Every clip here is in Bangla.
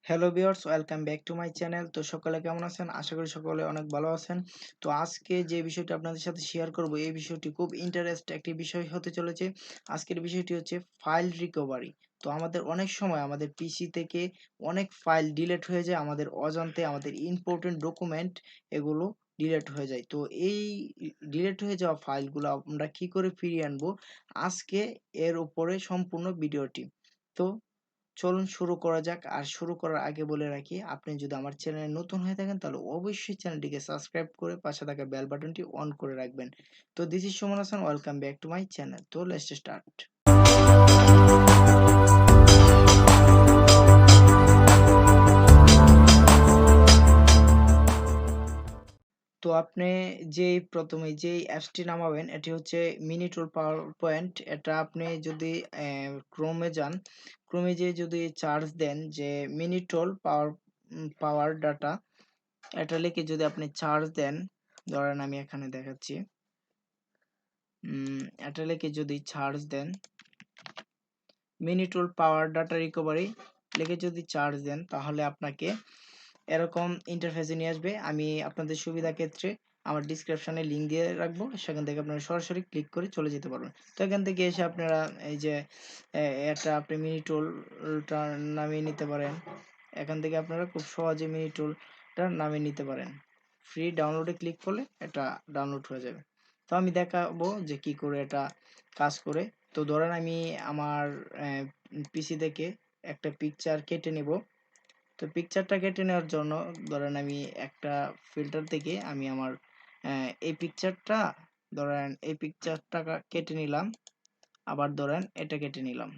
Hello viewers, welcome back to my channel. তো সকলে কেমন আছেন? আশা করি সকলে অনেক ভালো আছেন। তো আজকে যে বিষয়টি আপনাদের সাথে শেয়ার করব, এই বিষয়টি খুব ইন্টারেস্ট একটি বিষয় হতে চলেছে। আজকের বিষয়টি হচ্ছে ফাইল রিকভারি। তো আমাদের অনেক সময় আমাদের পিসি থেকে অনেক ফাইল ডিলিট হয়ে যায়, আমাদের অজান্তে আমাদের ইম্পর্টেন্ট ডকুমেন্ট এগুলো ডিলিট হয়ে যায়। তো এই ডিলিট হয়ে যাওয়া ফাইলগুলো আমরা কি করে ফিরিয়ে আনবো, আজকে এর উপরে সম্পূর্ণ ভিডিওটি। তো চলুন শুরু করা যাক। আর শুরু করার আগে বলে রাখি, আপনি যদি আমার চ্যানেলে নতুন হয়ে থাকেন তাহলে অবশ্যই চ্যানেলটিকে সাবস্ক্রাইব করে পাশে থাকা বেল বাটনটি অন করে রাখবেন। তো this is Suman Hasan, welcome back to my channel. তো লেটস স্টার্ট। তো আপনি প্রথমে যেই অ্যাপসটি নামাবেন এটি হচ্ছে মিনিটুল পাওয়ার পয়েন্ট। এটা আপনি যদি ক্রোমে যান, ক্রোমে যেয়ে যদি সার্চ দেন যে মিনিটুল পাওয়ার ডাটা, এটা লিখে যদি আপনি সার্চ দেন, ধরেন আমি এখানে দেখাচ্ছি, এটা লিখে যদি সার্চ দেন মিনিটুল পাওয়ার ডাটা রিকভারি লিখে যদি সার্চ দেন, তাহলে আপনাকে এরকম ইন্টারফেসে নিয়ে আসবে। আমি আপনাদের সুবিধা ক্ষেত্রে আমার ডিসক্রিপশনে লিংক দিয়ে রাখবো, সেখান থেকে আপনারা সরাসরি ক্লিক করে চলে যেতে পারবেন। তো এখান থেকে এসে আপনারা এই যে এটা আপনি মিনিটুলটা নামিয়ে নিতে পারেন। এখান থেকে আপনারা খুব সহজে মিনিটুলটা নামিয়ে নিতে পারেন। ফ্রি ডাউনলোডে ক্লিক করলে এটা ডাউনলোড হয়ে যাবে। তো আমি দেখাবো যে কি করে এটা কাজ করে। তো ধরেন আমি আমার পিসি থেকে একটা পিকচার কেটে নেব। তো পিকচারটা কেটে নেওয়ার জন্য ধরেন আমি একটা ফিল্টার থেকে আমি আমার এই পিকচারটা কেটে নিলাম, আবার ধরেন এটা কেটে নিলাম,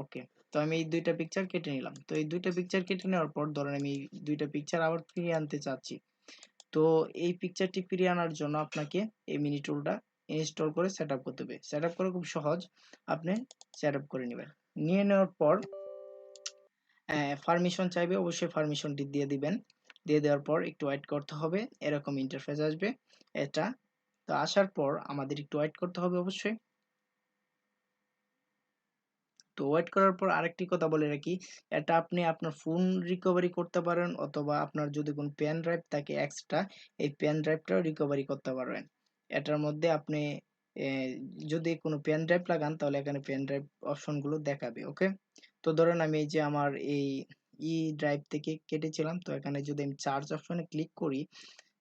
ওকে। তো আমি এই দুইটা পিকচার কেটে নিলাম। তো এই দুইটা পিকচার কেটে নেওয়ার পর ধরেন আমি দুইটা পিকচার আবার ফিরিয়ে আনতে চাচ্ছি। তো এই পিকচারটি ফিরিয়ে আনার জন্য আপনাকে এই মিনি টুলটা ইনস্টল করে সেট আপ করতে হবে। সেট আপ করা খুব সহজ, আপনি সেট আপ করে নেবেন। নিয়ে নেওয়ার পর পারমিশন চাইবে, অবশ্যই পারমিশনটি দিয়ে দিবেন। দিয়ে দেওয়ার পর একটু ওয়েট করতে হবে, এরকম ইন্টারফেস আসবে এটা। তো আসার পর আমাদের একটু ওয়েট করতে হবে অবশ্যই। তো ওয়েট করার পর আরেকটি কথা বলে রাখি, এটা আপনি আপনার ফোন রিকভারি করতে পারেন, অথবা আপনার যদি কোনো পেন ড্রাইভ থাকে এক্সট্রা, এই পেন ড্রাইভটাও রিকভারি করতে পারবেন। এটার মধ্যে আপনি যদি কোনো পেন ড্রাইভ লাগান তাহলে এখানে পেন ড্রাইভ অপশনগুলো দেখাবে, ওকে। তো ধরেন আমি এই যে আমার এই ড্রাইভ থেকে কেটেছিলাম, তো এখানে যদি আমি চার্জ অপশনে ক্লিক করি,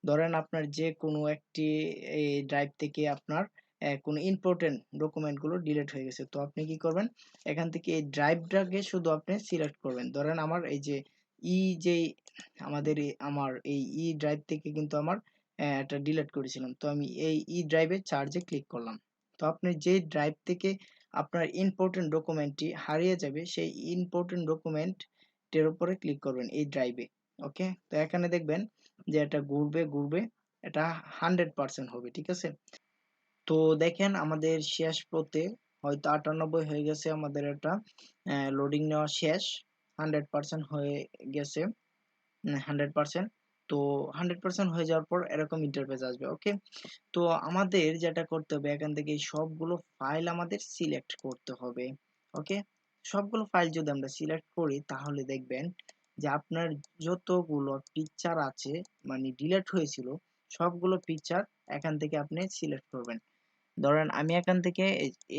ধরেন আপনার যে কোনো একটি এই ড্রাইভ থেকে আপনার কোনো ইম্পর্টেন্ট ডকুমেন্টগুলো ডিলিট হয়ে গেছে। তো আপনি কি করবেন, এখান থেকে এই ড্রাইভটাকে শুধু আপনি সিলেক্ট করবেন। ধরেন আমার এই যে ই যে আমার এই ড্রাইভ থেকে কিন্তু আমার এটা ডিলিট করেছিলাম। তো আমি এই ড্রাইভের চার্জে ক্লিক করলাম। তো আপনি যে ড্রাইভ থেকে আপনার ইম্পর্টেন্ট ডকুমেন্টটি হারিয়ে যাবে, সেই ইম্পর্টেন্ট ডকুমেন্টের উপরে ক্লিক করবেন এই ড্রাইভে, ওকে। তো এখানে দেখবেন যে এটা ঘুরবে ঘুরবে, এটা 100% হবে, ঠিক আছে। তো দেখেন আমাদের শেষ পথে হয়তো 98 হয়ে গেছে, আমাদের এটা লোডিং নেওয়া শেষ, 100% হয়ে গেছে, 100%। তো 100% হয়ে যাওয়ার পর এরকম ইন্টারফেস আসবে, ওকে। তো আমাদের যেটা করতে হবে, এখান থেকে সবগুলো ফাইল আমাদের সিলেক্ট করতে হবে, ওকে। সবগুলো ফাইল যদি আমরা সিলেক্ট করি তাহলে দেখবেন যে আপনার যতগুলো পিকচার আছে, মানে ডিলিট হয়েছিল, সবগুলো পিকচার এখান থেকে আপনি সিলেক্ট করবেন। ধরেন আমি এখান থেকে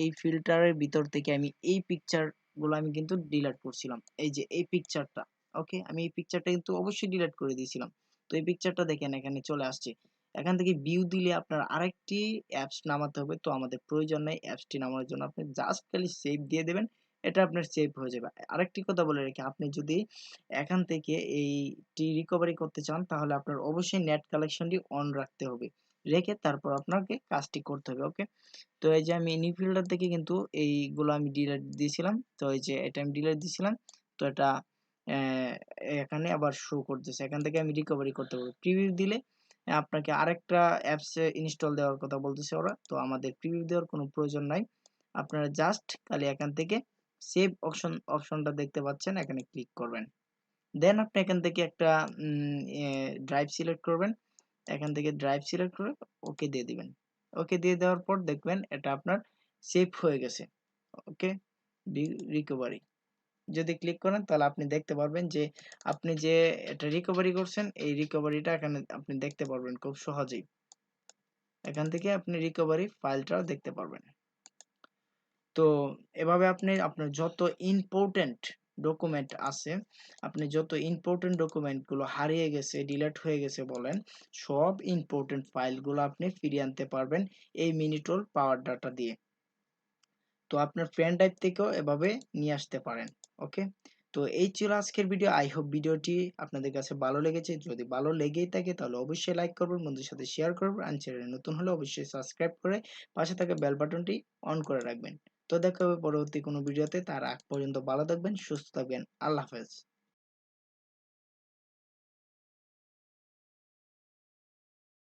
এই ফিল্টারের ভিতর থেকে আমি এই পিকচার গুলো আমি কিন্তু ডিলিট করছিলাম, এই যে এই পিকচারটা, ওকে। আমি এই পিকচারটা কিন্তু অবশ্যই ডিলিট করে দিয়েছিলাম। তো এই পিকচারটা দেখেন এখানে চলে আসছে। এখান থেকে ভিউ দিলে আপনার আরেকটি অ্যাপস নামাতে হবে, তো আমাদের প্রয়োজন নেই অ্যাপসটি নামানোর জন্য, আপনি জাস্ট খালি সেভ দিয়ে দেবেন, এটা আপনার সেভ হয়ে যাবে। আরেকটি কথা বলে রাখি, আপনি যদি এখান থেকে এইটি রিকভারি করতে চান তাহলে আপনার অবশ্যই নেট কালেকশনটি অন রাখতে হবে, রেখে তারপর আপনাকে কাজটি করতে হবে, ওকে। তো এই যে আমি নিউ ফিল্টার থেকে কিন্তু এইগুলো আমি ডিলিট দিয়েছিলাম, তো এই যে এটা আমি ডিলিট দিয়েছিলাম। তো এটা আহ, এখানে আবার শো করতেছে, এখান থেকে আমি রিকভারি করতে পারবো। প্রিভিউ দিলে আপনাকে আরেকটা অ্যাপস ইনস্টল দেওয়ার কথা বলতেছে ওরা, তো আমাদের প্রিভিউ দেওয়ার কোনো প্রয়োজন নাই। আপনারা জাস্ট খালি এখান থেকে সেভ অপশনটা দেখতে পাচ্ছেন, এখানে ক্লিক করবেন। দেন আপনি এখান থেকে একটা ড্রাইভ সিলেক্ট করবেন, এখান থেকে ড্রাইভ সিলেক্ট করে ওকে দিয়ে দিবেন। ওকে দিয়ে দেওয়ার পর দেখবেন এটা আপনার সেভ হয়ে গেছে, ওকে, রিকভারি। যদি ক্লিক করেন তাহলে আপনি দেখতে পারবেন যে আপনি যে এটা রিকভারি করছেন এই রিকভারিটা এখানে আপনি দেখতে পারবেন খুব সহজেই। এখান থেকে আপনি রিকভারি ফাইলটাও দেখতে পারবেন। তো এভাবে আপনি আপনার যত ইম্পর্টেন্ট ডকুমেন্ট আছে, আপনি যত ইম্পর্টেন্ট ডকুমেন্ট গুলো হারিয়ে গেছে, ডিলিট হয়ে গেছে বলেন, সব ইম্পর্টেন্ট ফাইলগুলো আপনি ফিরিয়ে আনতে পারবেন এই মিনিটুল পাওয়ার ডাটা দিয়ে। তো আপনার পেন ড্রাইভ থেকেও এভাবে নিয়ে আসতে পারেন। ওকে, তো এই ছিল আজকের ভিডিও। আই হোপ ভিডিওটি আপনাদের কাছে ভালো লেগেছে। যদি ভালো লেগেই থাকে তাহলে অবশ্যই লাইক করবেন, বন্ধুদের সাথে শেয়ার করবেন, আর চ্যানেলে নতুন হলে অবশ্যই সাবস্ক্রাইব করে পাশে থাকা বেল বাটনটি অন করে রাখবেন। তো দেখা হবে পরবর্তী কোনো ভিডিওতে। তার আগ পর্যন্ত ভালো থাকবেন, সুস্থ থাকবেন। আল্লাহ হাফেজ।